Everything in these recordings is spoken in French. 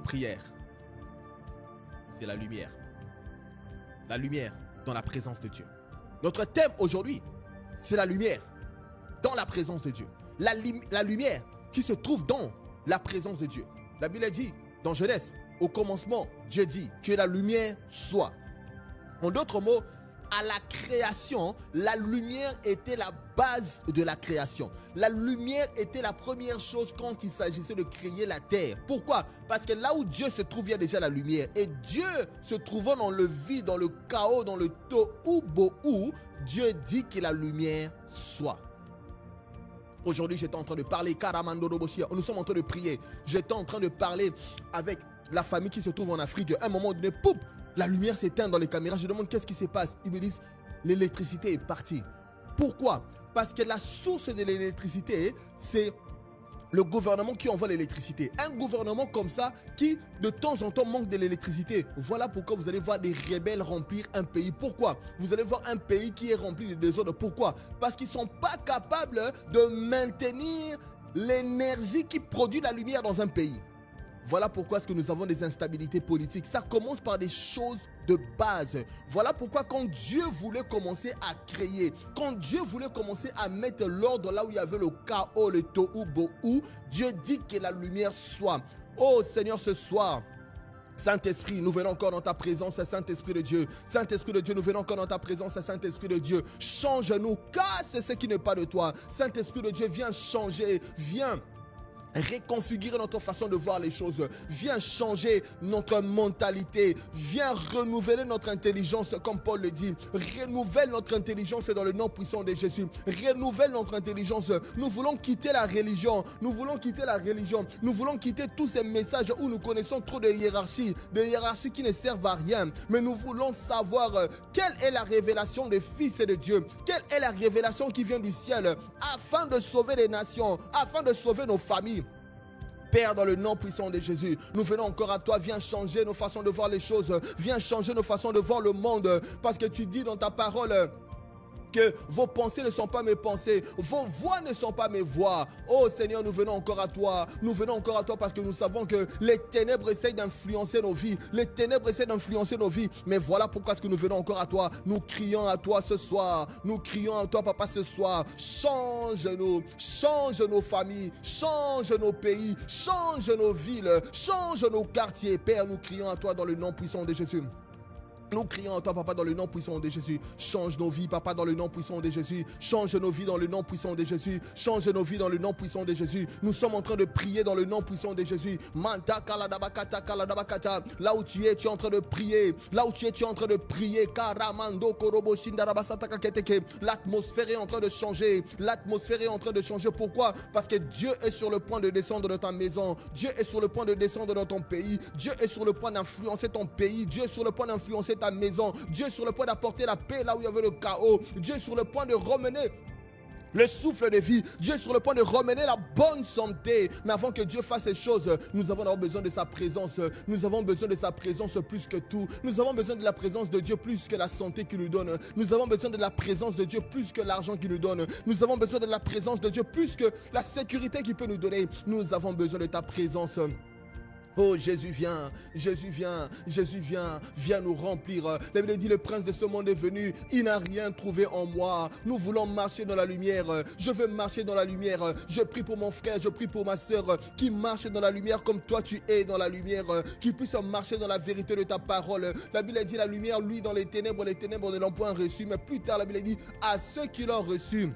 prière, c'est la lumière. La lumière dans la présence de Dieu. Notre thème aujourd'hui, c'est la lumière dans la présence de Dieu. La lumière qui se trouve dans la présence de Dieu. La Bible dit dans Genèse, au commencement, Dieu dit que la lumière soit. En d'autres mots, à la création, la lumière était la base de la création. La lumière était la première chose quand il s'agissait de créer la terre. Pourquoi? Parce que là où Dieu se trouve, il y a déjà la lumière. Et Dieu se trouvant dans le vide, dans le chaos, dans le tohu bohu, Dieu dit que la lumière soit. Aujourd'hui, j'étais en train de parler, nous sommes en train de prier. J'étais en train de parler avec la famille qui se trouve en Afrique. À un moment donné, poup, la lumière s'éteint dans les caméras. Je demande qu'est-ce qui se passe. Ils me disent, l'électricité est partie. Pourquoi? Parce que la source de l'électricité, c'est le gouvernement qui envoie l'électricité. Un gouvernement comme ça qui de temps en temps manque de l'électricité. Voilà pourquoi vous allez voir des rebelles remplir un pays. Pourquoi? Vous allez voir un pays qui est rempli de désordre. Pourquoi? Parce qu'ils ne sont pas capables de maintenir l'énergie qui produit la lumière dans un pays. Voilà pourquoi est-ce que nous avons des instabilités politiques. Ça commence par des choses de base. Voilà pourquoi quand Dieu voulait commencer à créer, quand Dieu voulait commencer à mettre l'ordre là où il y avait le chaos, le tohu bohu, Dieu dit que la lumière soit. Oh Seigneur, ce soir, Saint-Esprit, nous venons encore dans ta présence, Saint-Esprit de Dieu. Saint-Esprit de Dieu, nous venons encore dans ta présence, Saint-Esprit de Dieu. Change-nous, casse ce qui n'est pas de toi. Saint-Esprit de Dieu, viens changer, viens réconfigurer notre façon de voir les choses. Viens changer notre mentalité. Viens renouveler notre intelligence, comme Paul le dit. Renouvelle notre intelligence dans le nom puissant de Jésus. Renouvelle notre intelligence. Nous voulons quitter la religion. Nous voulons quitter la religion. Nous voulons quitter tous ces messages où nous connaissons trop de hiérarchies qui ne servent à rien. Mais nous voulons savoir quelle est la révélation des fils de Dieu. Quelle est la révélation qui vient du ciel afin de sauver les nations, afin de sauver nos familles. Père, dans le nom puissant de Jésus, nous venons encore à toi. Viens changer nos façons de voir les choses. Viens changer nos façons de voir le monde. Parce que tu dis dans ta parole que vos pensées ne sont pas mes pensées, vos voix ne sont pas mes voix. Oh Seigneur, nous venons encore à toi. Nous venons encore à toi parce que nous savons que les ténèbres essayent d'influencer nos vies. Les ténèbres essayent d'influencer nos vies. Mais voilà pourquoi est-ce que nous venons encore à toi. Nous crions à toi ce soir. Nous crions à toi, Papa, ce soir. Change-nous. Change nos familles. Change nos pays. Change nos villes. Change nos quartiers. Père, nous crions à toi dans le nom puissant de Jésus. Nous crions à toi, Papa, dans le nom puissant de Jésus. Change nos vies, Papa, dans le nom puissant de Jésus. Change nos vies dans le nom puissant de Jésus. Change nos vies dans le nom puissant de Jésus. Nous sommes en train de prier dans le nom puissant de Jésus. Là où tu es en train de prier. Là où tu es en train de prier. L'atmosphère est en train de changer. L'atmosphère est en train de changer. Pourquoi? Parce que Dieu est sur le point de descendre dans ta maison. Dieu est sur le point de descendre dans ton pays. Dieu est sur le point d'influencer ton pays. Dieu est sur le point d'influencer ta maison. Dieu est sur le point d'apporter la paix là où il y avait le chaos. Dieu est sur le point de ramener le souffle de vie. Dieu est sur le point de ramener la bonne santé. Mais avant que Dieu fasse ces choses, nous avons d'abord besoin de sa présence. Nous avons besoin de sa présence plus que tout. Nous avons besoin de la présence de Dieu plus que la santé qu'il nous donne. Nous avons besoin de la présence de Dieu plus que l'argent qu'il nous donne. Nous avons besoin de la présence de Dieu plus que la sécurité qu'il peut nous donner. Nous avons besoin de ta présence. Oh Jésus viens, Jésus viens, Jésus viens, viens nous remplir. La Bible dit le prince de ce monde est venu, il n'a rien trouvé en moi. Nous voulons marcher dans la lumière, je veux marcher dans la lumière. Je prie pour mon frère, je prie pour ma soeur qui marche dans la lumière comme toi tu es dans la lumière, qui puisse marcher dans la vérité de ta parole. La Bible dit la lumière lui dans les ténèbres ne l'ont point reçu, mais plus tard la Bible dit à ceux qui l'ont reçu.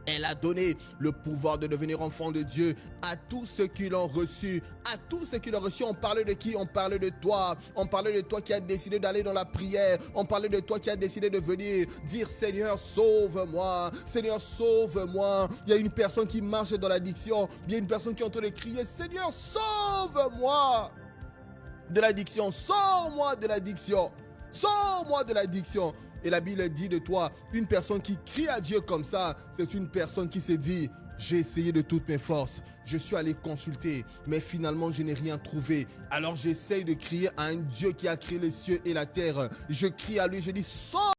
Elle a donné le pouvoir de devenir enfant de Dieu à tous ceux qui l'ont reçu. À tous ceux qui l'ont reçu, on parlait de qui? On parlait de toi. On parlait de toi qui as décidé d'aller dans la prière. On parlait de toi qui as décidé de venir dire Seigneur, sauve-moi. Seigneur, sauve-moi. Il y a une personne qui marche dans l'addiction. Il y a une personne qui est en train de crier Seigneur, sauve-moi de l'addiction. Sors-moi de l'addiction. Sors-moi de l'addiction. Et la Bible dit de toi, une personne qui crie à Dieu comme ça, c'est une personne qui s'est dit, j'ai essayé de toutes mes forces, je suis allé consulter, mais finalement je n'ai rien trouvé. Alors j'essaye de crier à un Dieu qui a créé les cieux et la terre. Je crie à lui, je dis, sors